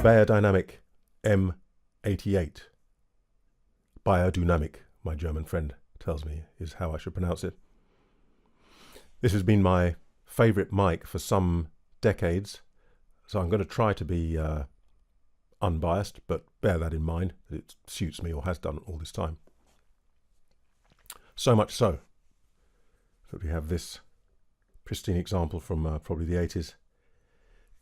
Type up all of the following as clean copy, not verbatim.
Beyer Dynamic M88. Biodynamic, my German friend tells me, is how I should pronounce it. This has been my favorite mic for some decades, so I'm going to try to be unbiased, but bear that in mind, that it suits me or has done all this time. So much so that we have this pristine example from probably the 80s.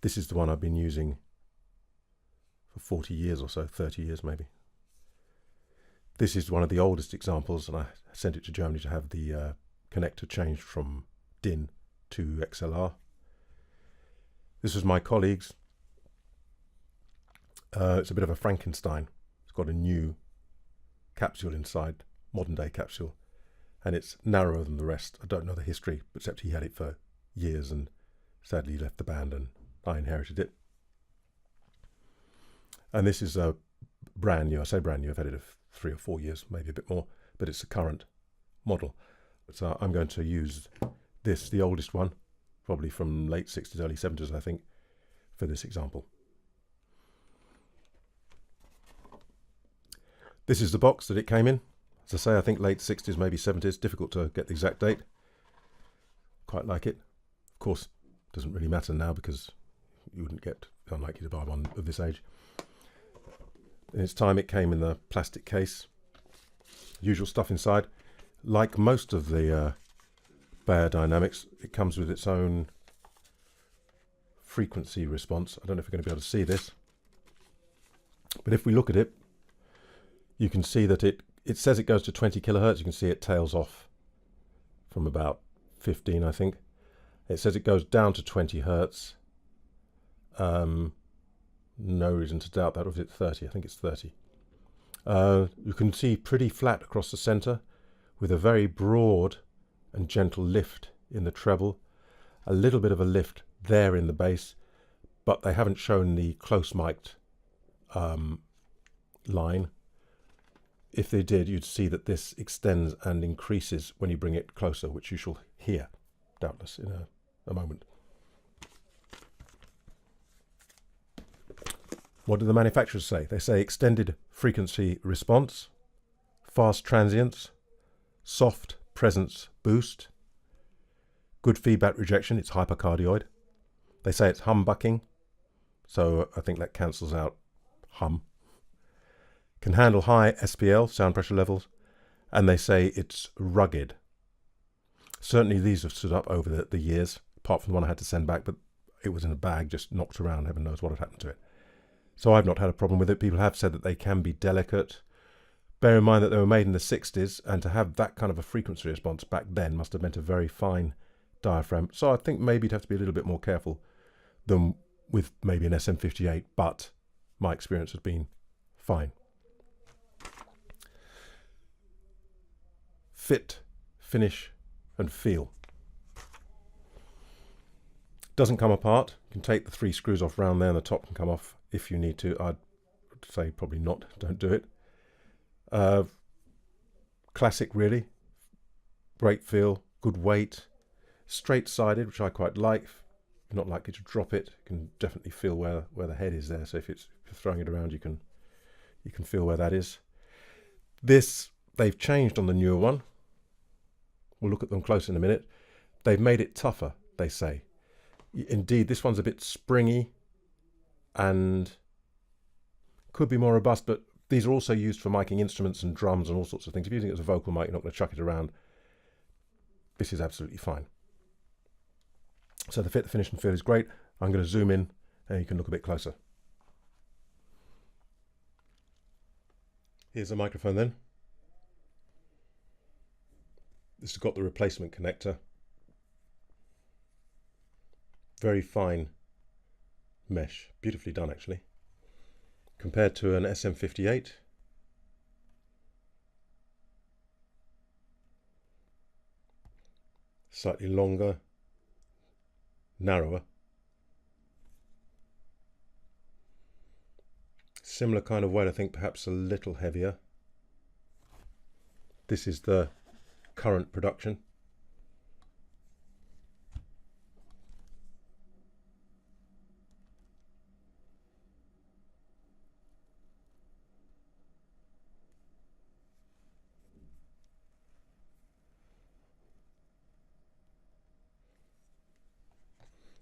This is the one I've been using for 40 years or so, 30 years maybe. This is one of the oldest examples, and I sent it to Germany to have the connector changed from DIN to XLR. This was my colleague's. It's a bit of a Frankenstein. It's got a new capsule inside, modern day capsule, and it's narrower than the rest. I don't know the history, except he had it for years and sadly left the band and I inherited it. And this is a brand new, I say brand new, I've had it 3 or 4 years, maybe a bit more, but it's a current model. So I'm going to use this, the oldest one, probably from late 60s, early 70s, I think, for this example. This is the box that it came in. As I say, I think late 60s, maybe 70s, difficult to get the exact date. Quite like it. Of course, it doesn't really matter now because you wouldn't get, unlikely to buy one of this age. In its time, it came in the plastic case. Usual stuff inside. Like most of the Beyer Dynamics, it comes with its own frequency response. I don't know if we're going to be able to see this, but if we look at it, you can see that it says it goes to 20 kilohertz. You can see it tails off from about 15, I think. It says it goes down to 20 hertz. No reason to doubt that. Or is it 30? I think it's 30. You can see pretty flat across the center with a very broad and gentle lift in the treble. A little bit of a lift there in the bass, but they haven't shown the close mic'd line. If they did, you'd see that this extends and increases when you bring it closer, which you shall hear, doubtless, in a moment. What do the manufacturers say? They say extended frequency response, fast transients, soft presence boost, good feedback rejection, it's hypercardioid. They say it's humbucking, so I think that cancels out hum. Can handle high SPL, sound pressure levels, and they say it's rugged. Certainly these have stood up over the years, apart from the one I had to send back, but it was in a bag, just knocked around, heaven knows what had happened to it. So I've not had a problem with it. People have said that they can be delicate. Bear in mind that they were made in the 60s, and to have that kind of a frequency response back then must have meant a very fine diaphragm. So I think maybe you'd have to be a little bit more careful than with maybe an SM58, but my experience has been fine. Fit, finish, and feel. Doesn't come apart. You can take the 3 screws off round there, and the top can come off if you need to. I'd say probably not. Don't do it. Classic, really. Great feel, good weight, straight-sided, which I quite like. You're not likely to drop it. You can definitely feel where the head is there. So if you're throwing it around, you can feel where that is. This they've changed on the newer one. We'll look at them close in a minute. They've made it tougher, they say. Indeed, this one's a bit springy and could be more robust, but these are also used for miking instruments and drums and all sorts of things. If you think it's a vocal mic, you're not going to chuck it around. This is absolutely fine. So the fit, the finish and feel is great. I'm going to zoom in and you can look a bit closer. Here's the microphone then. This has got the replacement connector. Very fine mesh, beautifully done actually. Compared to an SM58, slightly longer, narrower. Similar kind of weight, I think perhaps a little heavier. This is the current production.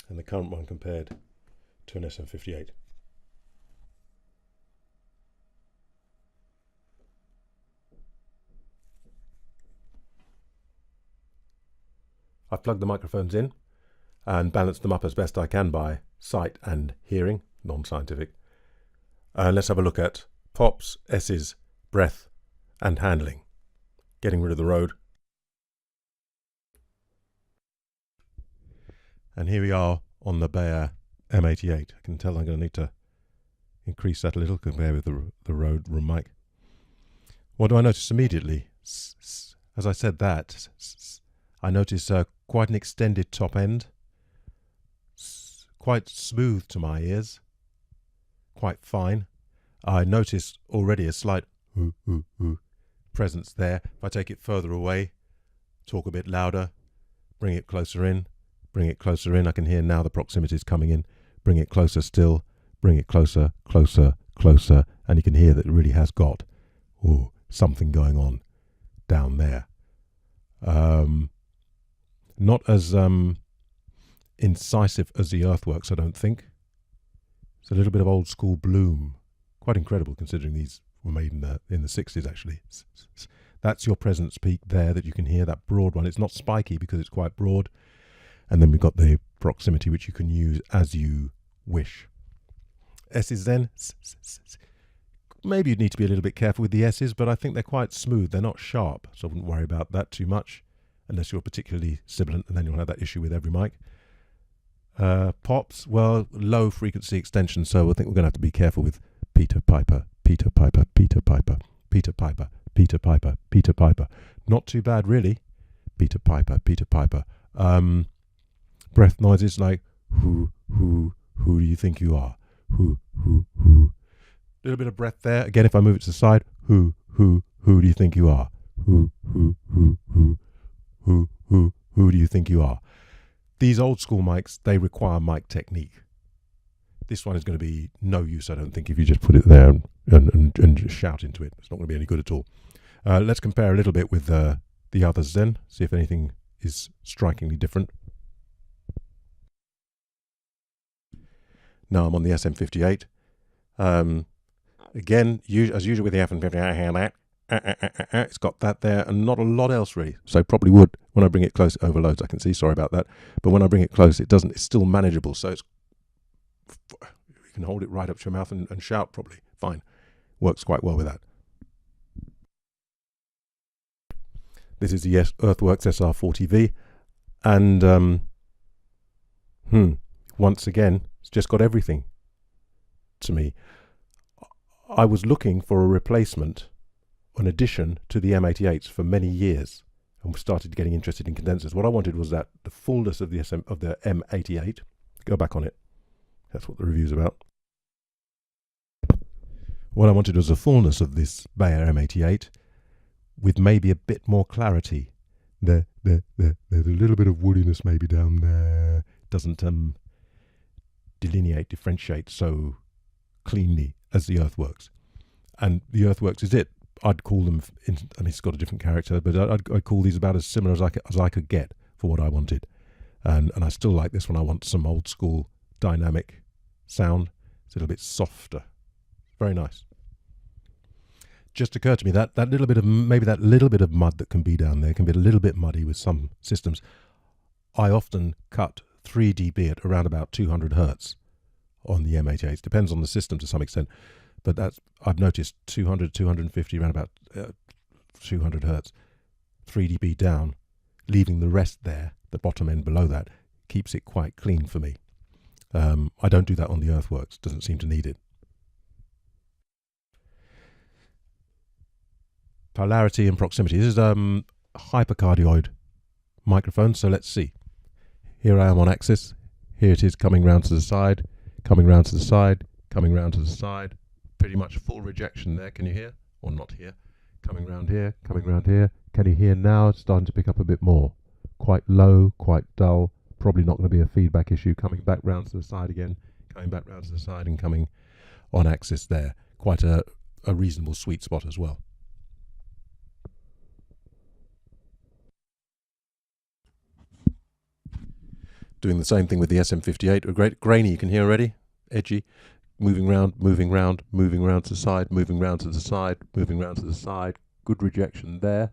and the current one compared to an SM58. I've plugged the microphones in and balanced them up as best I can by sight and hearing, non-scientific. Let's have a look at pops, S's, breath and handling. Getting rid of the Rode. And here we are on the Beyer M88. I can tell I'm going to need to increase that a little compared with the Rode room mic. What do I notice immediately? As I said that, I notice quite an extended top end, quite smooth to my ears, quite fine. I notice already a slight presence there. If I take it further away, talk a bit louder, bring it closer in, I can hear now the proximity is coming in. Bring it closer still, bring it closer, closer, closer, and you can hear that it really has got something going on down there. Not as incisive as the Earthworks, I don't think. It's a little bit of old school bloom. Quite incredible considering these were made in the 60s actually. That's your presence peak there that you can hear, that broad one. It's not spiky because it's quite broad. And then we've got the proximity which you can use as you wish. S's then, maybe you'd need to be a little bit careful with the S's, but I think they're quite smooth. They're not sharp, so I wouldn't worry about that too much, unless you're particularly sibilant, and then you'll have that issue with every mic. Pops, well, low frequency extension, so I think we're going to have to be careful with Peter Piper, Peter Piper, Peter Piper, Peter Piper, Peter Piper, Peter Piper. Not too bad, really. Peter Piper, Peter Piper. Breath noises like who do you think you are? Who. Little bit of breath there. Again, if I move it to the side, who do you think you are? Who do you think you are? These old school mics, they require mic technique. This one is going to be no use, I don't think, if you just put it there and just shout into it. It's not going to be any good at all. Let's compare a little bit with the others then, see if anything is strikingly different. Now I'm on the SM58. Again, as usual with the SM58, I hear that. It's got that there and not a lot else really. So probably would, when I bring it close, it overloads, I can see, sorry about that. But when I bring it close, it doesn't, it's still manageable. So you can hold it right up to your mouth and shout probably, fine. Works quite well with that. This is the Earthworks SR40V. And once again, it's just got everything to me. I was looking for a replacement, an addition to the M88s for many years, and started getting interested in condensers. What I wanted was that the fullness of the M88. Go back on it. That's what the review's about. What I wanted was the fullness of this Beyer M88 with maybe a bit more clarity. There's a little bit of woodiness maybe down there. Doesn't delineate, differentiate so cleanly as the Earthworks. And the Earthworks is it. I'd call them, I mean, it's got a different character, but I'd call these about as similar as I could get for what I wanted. And I still like this one. I want some old school dynamic sound. It's a little bit softer. Very nice. Just occurred to me that little bit of, maybe that little bit of mud that can be down there can be a little bit muddy with some systems. I often cut 3 dB at around about 200 hertz on the M88. Depends on the system to some extent. But that's, I've noticed 200, 250, around about 200 hertz, 3 dB down, leaving the rest there, the bottom end below that, keeps it quite clean for me. I don't do that on the Earthworks, doesn't seem to need it. Polarity and proximity. This is a hypercardioid microphone, so let's see. Here I am on axis. Here it is coming round to the side, coming round to the side, coming round to the side. Pretty much full rejection there, can you hear? Or not here. Coming round here, coming round here. Can you hear now? It's starting to pick up a bit more. Quite low, quite dull. Probably not going to be a feedback issue. Coming back round to the side again, coming back round to the side and coming on axis there. Quite a reasonable sweet spot as well. Doing the same thing with the SM58. A great grainy, you can hear already. Edgy. Moving round, moving round, moving round to the side, moving round to the side, moving round to the side. Good rejection there.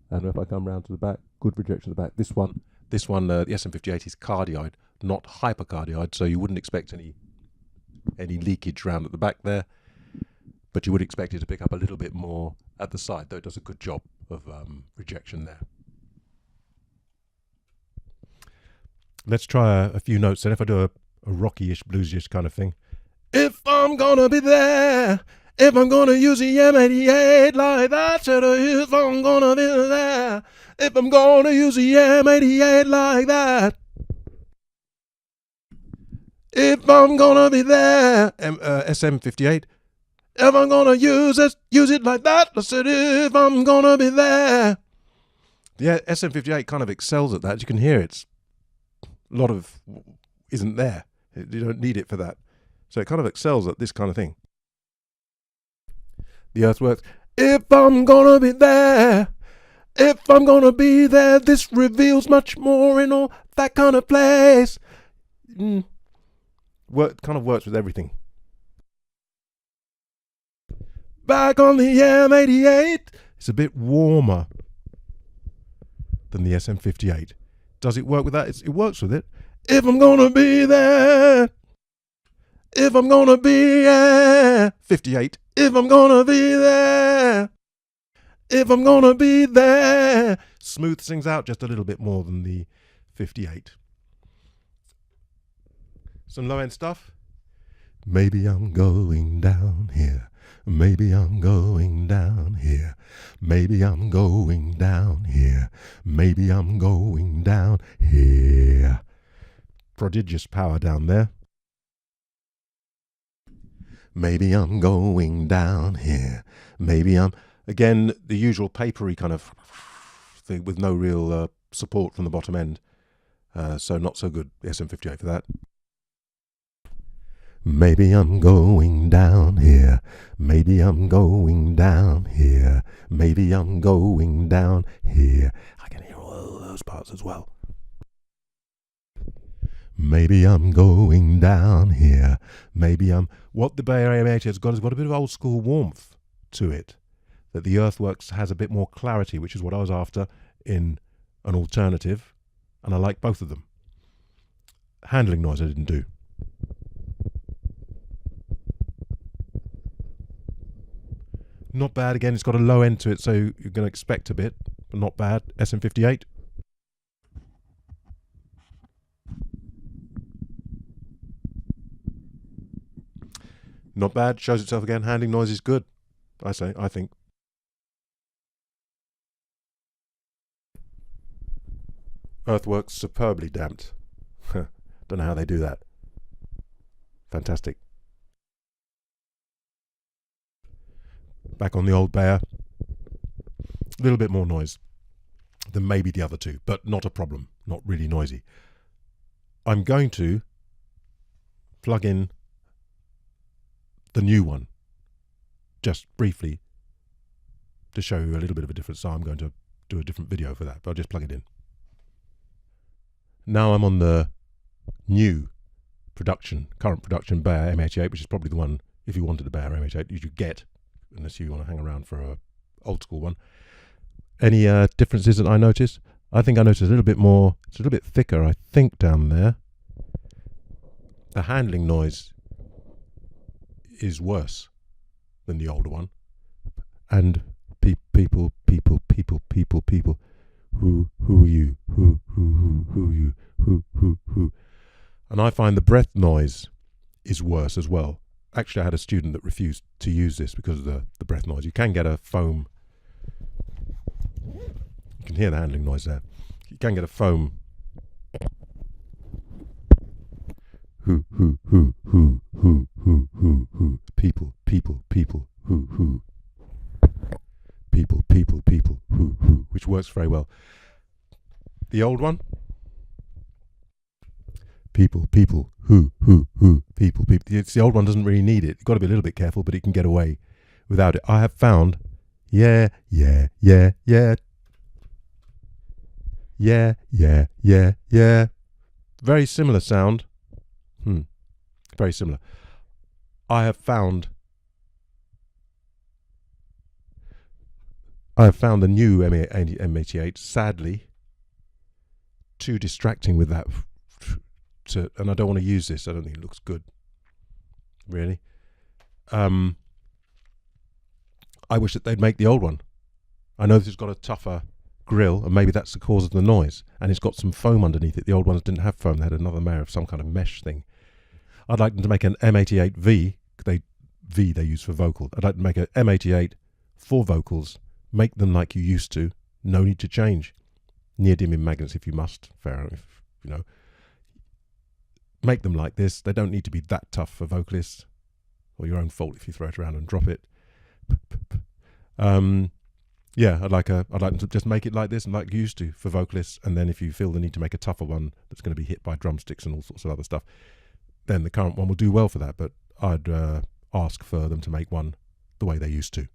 And if I come round to the back, good rejection at the back. This one, the SM58 is cardioid, not hypercardioid, so you wouldn't expect any leakage round at the back there, but you would expect it to pick up a little bit more at the side, though it does a good job of rejection there. Let's try a few notes then. If I do a rocky-ish, bluesy-ish kind of thing. If I'm gonna be there, if I'm gonna use the M88 like that, if I'm gonna be there, if I'm gonna use the M88 like that, if I'm gonna be there, SM58, if I'm gonna use it like that, I said if I'm gonna be there. The SM58 kind of excels at that. As you can hear, it's a lot of isn't there. You don't need it for that. So it kind of excels at this kind of thing. The Earthworks. If I'm gonna be there, if I'm gonna be there, this reveals much more in all that kind of place. Kind of works with everything. Back on the M88, it's a bit warmer than the SM58. Does it work with that? It works with it. If I'm gonna be there, if I'm gonna be there, 58. If I'm gonna be there, if I'm gonna be there. Smooth things out just a little bit more than the 58. Some low end stuff. Maybe I'm going down here. Maybe I'm going down here. Maybe I'm going down here. Maybe I'm going down here. Prodigious power down there. Maybe I'm going down here. Maybe I'm, again, the usual papery kind of thing with no real support from the bottom end. So not so good, the SM58 for that. Maybe I'm going down here. Maybe I'm going down here. Maybe I'm going down here. I can hear all those parts as well. Maybe I'm going down here. Maybe I'm... What the Beyer M88 has got a bit of old school warmth to it. That the Earthworks has a bit more clarity, which is what I was after in an alternative. And I like both of them. Handling noise I didn't do. Not bad. Again, it's got a low end to it, so you're going to expect a bit, but not bad. SM58. Not bad. Shows itself again. Handling noise is good, I think. Earthworks superbly damped. Don't know how they do that. Fantastic. Back on the old Beyer. A little bit more noise than maybe the other two, but not a problem. Not really noisy. I'm going to plug in the new one just briefly to show you a little bit of a difference. So I'm going to do a different video for that, but I'll just plug it in. Now I'm on the new current production Beyer M88, which is probably the one, if you wanted a Beyer M88, you should get, unless you want to hang around for a old school one. Any differences that I notice? I think I noticed a little bit more, it's a little bit thicker, I think, down there. The handling noise is worse than the older one. And people, who are you? Who you? Who? And I find the breath noise is worse as well. Actually, I had a student that refused to use this because of the breath noise. You can get a foam. You can hear the handling noise there. You can get a foam. Who. People, who. People, who. Which works very well. The old one. People, who, people. It's the old one doesn't really need it. You've got to be a little bit careful, but it can get away without it. I have found, yeah. Very similar sound. Very similar. I have found the new M88 sadly too distracting with that, and I don't want to use this. I don't think it looks good, really. I wish that they'd make the old one. I know this has got a tougher grill, and maybe that's the cause of the noise, and it's got some foam underneath it. The old ones didn't have foam. They had another layer of some kind of mesh thing. I'd like them to make an M88V. They use for vocals. I'd like to make an M88 for vocals. Make them like you used to. No need to change. Near-dimming magnets if you must. Fair enough, you know. Make them like this. They don't need to be that tough for vocalists. Or your own fault if you throw it around and drop it. Yeah, I'd like them to just make it like this and like you used to for vocalists. And then if you feel the need to make a tougher one that's going to be hit by drumsticks and all sorts of other stuff, then the current one will do well for that. But I'd ask for them to make one the way they used to.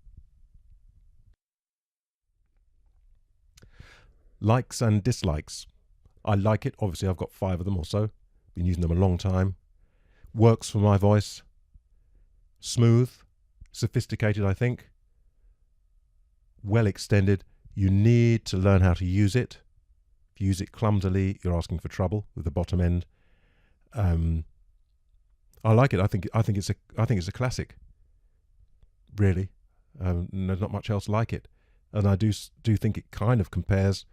Likes and dislikes. I like it. Obviously, I've got 5 of them or so. Been using them a long time. Works for my voice. Smooth. Sophisticated, I think. Well extended. You need to learn how to use it. If you use it clumsily, you're asking for trouble with the bottom end. I like it. I think it's a classic. Really, there's not much else like it, and I do think it kind of compares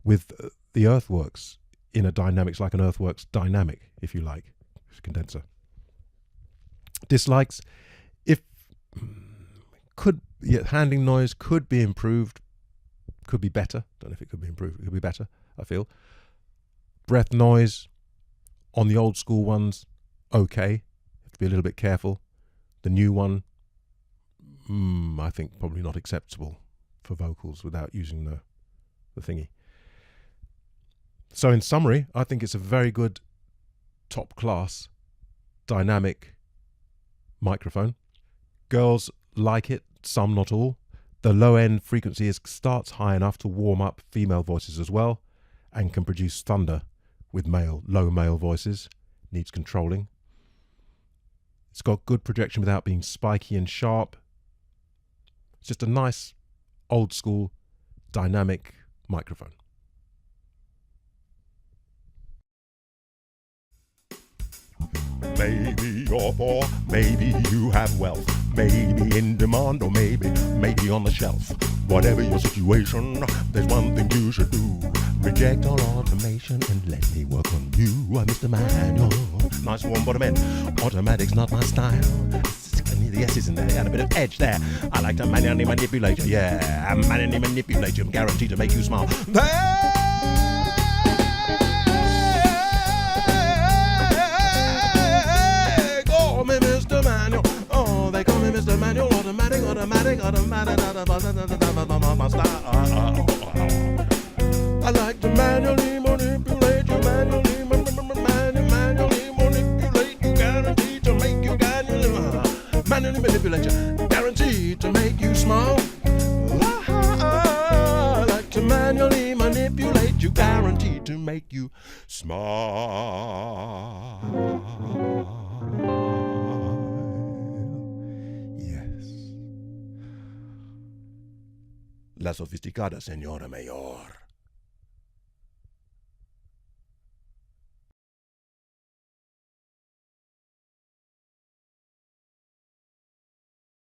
with the Earthworks in a dynamics, like an Earthworks dynamic, if you like, condenser. Dislikes, handling noise could be improved, could be better. Don't know if it could be improved. It could be better, I feel. Breath noise on the old school ones, okay. Have to be a little bit careful. The new one, I think probably not acceptable for vocals without using the thingy. So in summary, I think it's a very good top class dynamic microphone. Girls like it, some not all. The low end frequency starts high enough to warm up female voices as well, and can produce thunder with low male voices. Needs controlling. It's got good projection without being spiky and sharp. It's just a nice old school dynamic microphone. Maybe you're poor, maybe you have wealth, maybe in demand or maybe on the shelf. Whatever your situation, there's one thing you should do. Reject all automation and let me work on you. I'm Mr. Manual. Nice warm bottom end. Automatic's not my style. The S isn't there, and a bit of edge there. I like to manually manipulate you, yeah. I manually manipulate you, I'm guaranteed to make you smile. They call me Mr. Manual, automatic, my style. I like to manually manipulate you, manually manipulate you, guaranteed to make you manually manipulate you, guaranteed to make you smile. I like to manually manipulate you, guaranteed to make you smile. La sofisticada señora mayor.